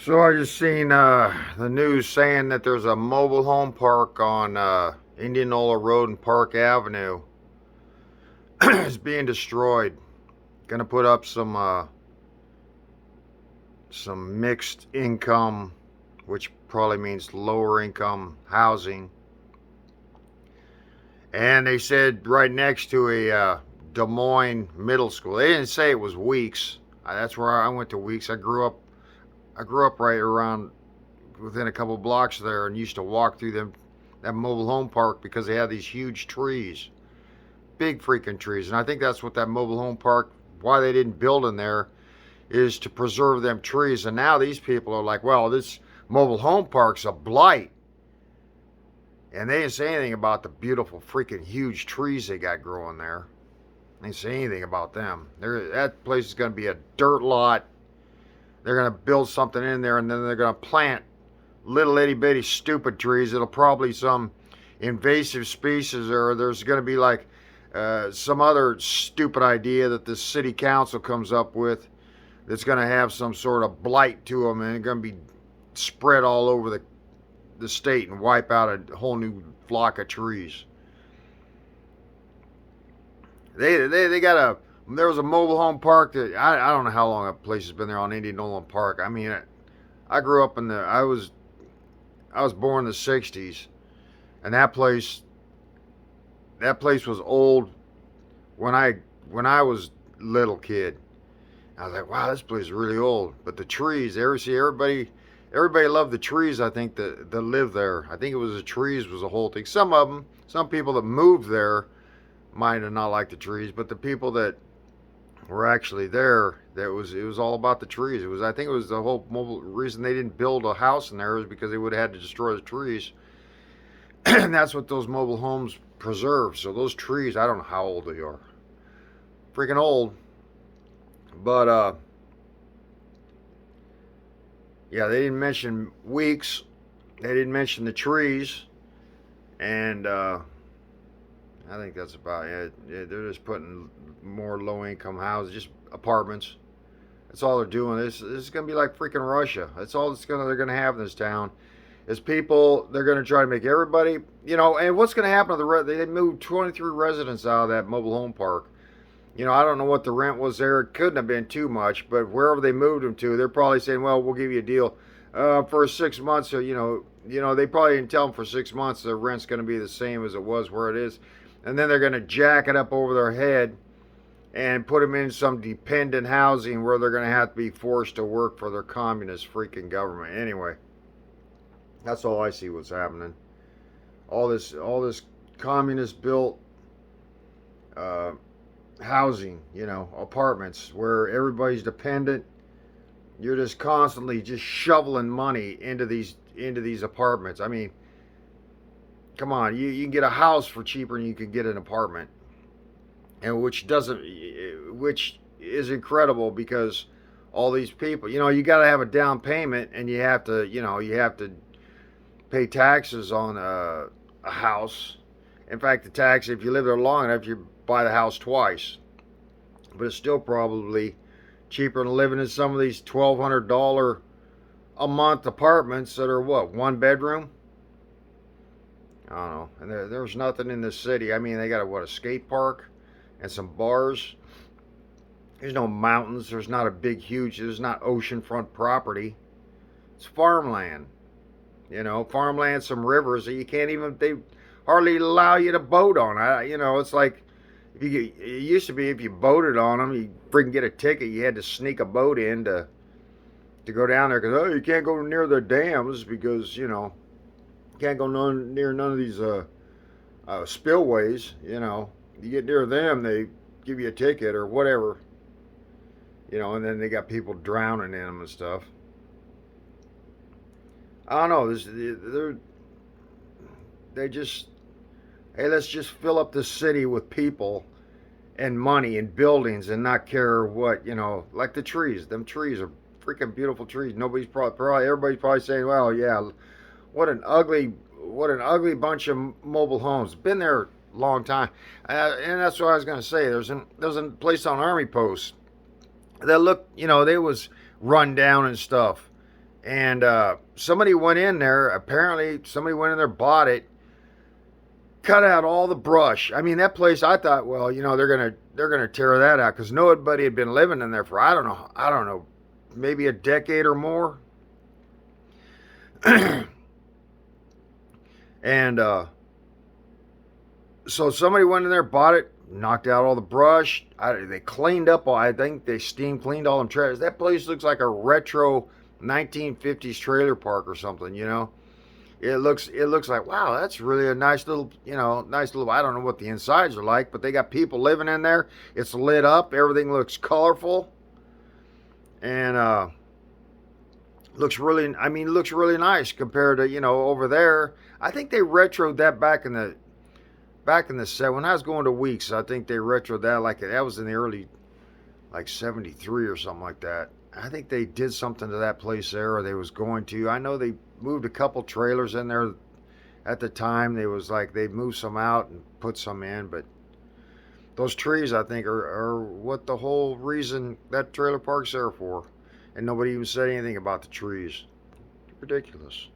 So I just seen the news saying that there's a mobile home park on Indianola Road and Park Avenue is being destroyed. Gonna put up some mixed income, which probably means lower income housing. And they said right next to a Des Moines middle school. They didn't say it was Weeks. That's where I went to Weeks. I grew up right around within a couple blocks there and used to walk through that mobile home park because they had these huge trees, big freaking trees. And I think that's what that mobile home park, why they didn't build in there, is to preserve them trees. And now these people are like, well, this mobile home park's a blight. And they didn't say anything about the beautiful freaking huge trees they got growing there. They didn't say anything about them. That place is going to be a dirt lot. They're going to build something in there, and then they're going to plant little itty bitty stupid trees. It'll probably some invasive species, or there's going to be like some other stupid idea that the city council comes up with that's going to have some sort of blight to them, and it's going to be spread all over the state and wipe out a whole new flock of trees. They got there was a mobile home park that I don't know how long that place has been there on Indianola Park. I mean, I grew up I was born in the '60s, and that place was old when I was little kid. I was like, wow, this place is really old. But the trees, everybody loved the trees. I think that lived there. I think it was the trees was the whole thing. Some people that moved there might have not liked the trees, but the people that were actually there, it was all about the trees. I think it was the whole mobile reason they didn't build a house in there was because they would have had to destroy the trees, and that's what those mobile homes preserve. So those trees, I don't know how old they are, freaking old, but yeah, they didn't mention Weeks, they didn't mention the trees, and I think that's about it. They're just putting more low-income houses, just apartments. That's all they're doing. This is going to be like freaking Russia. That's all they're going to have in this town. Is people, they're going to try to make everybody, and what's going to happen to they moved 23 residents out of that mobile home park. I don't know what the rent was there. It couldn't have been too much, but wherever they moved them to, they're probably saying, well, we'll give you a deal for 6 months. So, they probably didn't tell them for 6 months the rent's going to be the same as it was where it is. And then they're going to jack it up over their head and put them in some dependent housing where they're going to have to be forced to work for their communist freaking government. Anyway, that's all I see what's happening. All this communist built housing, apartments where everybody's dependent. You're just constantly just shoveling money into these apartments. I mean, come on, you can get a house for cheaper than you can get an apartment, and which is incredible because all these people, you got to have a down payment, and you have to pay taxes on a house. In fact, the tax, if you live there long enough, you buy the house twice, but it's still probably cheaper than living in some of these $1,200 a month apartments that are one bedroom. I don't know. And there's nothing in this city. I mean, they got a skate park and some bars. There's no mountains. There's not there's not oceanfront property. It's farmland. Farmland, some rivers that they hardly allow you to boat on. It's like, it used to be if you boated on them, you freaking get a ticket. You had to sneak a boat in to go down there because, you can't go near the dams because, can't go near none of these spillways. You get near them, they give you a ticket or whatever. And then they got people drowning in them and stuff. I don't know. Hey, let's just fill up the city with people and money and buildings and not care what, like the trees. Them trees are freaking beautiful trees. Everybody's probably saying, well, yeah, what an ugly bunch of mobile homes. Been there a long time, and that's what I was going to say. There's a place on Army Post that looked, they was run down and stuff, And somebody went in there. Apparently, somebody went in there, bought it, cut out all the brush. I mean, that place. I thought, well, they're gonna tear that out because nobody had been living in there for I don't know, maybe a decade or more. And so somebody went in there, bought it, knocked out all the brush. They cleaned up all. I think they steam cleaned all them trailers. That place looks like a retro 1950s trailer park or something. It looks like, wow, that's really a nice little, nice little. I don't know what the insides are like, but they got people living in there. It's lit up. Everything looks colorful, and looks really nice compared to over there. I think they retroed that back in the set when I was going to Weeks. I think they retroed that like that was in the early like 73 or something like that. I think they did something to that place there, or they was going to. I know they moved a couple trailers in there at the time. They was like they moved some out and put some in, but those trees I think are what the whole reason that trailer park's there for. And nobody even said anything about the trees. Ridiculous.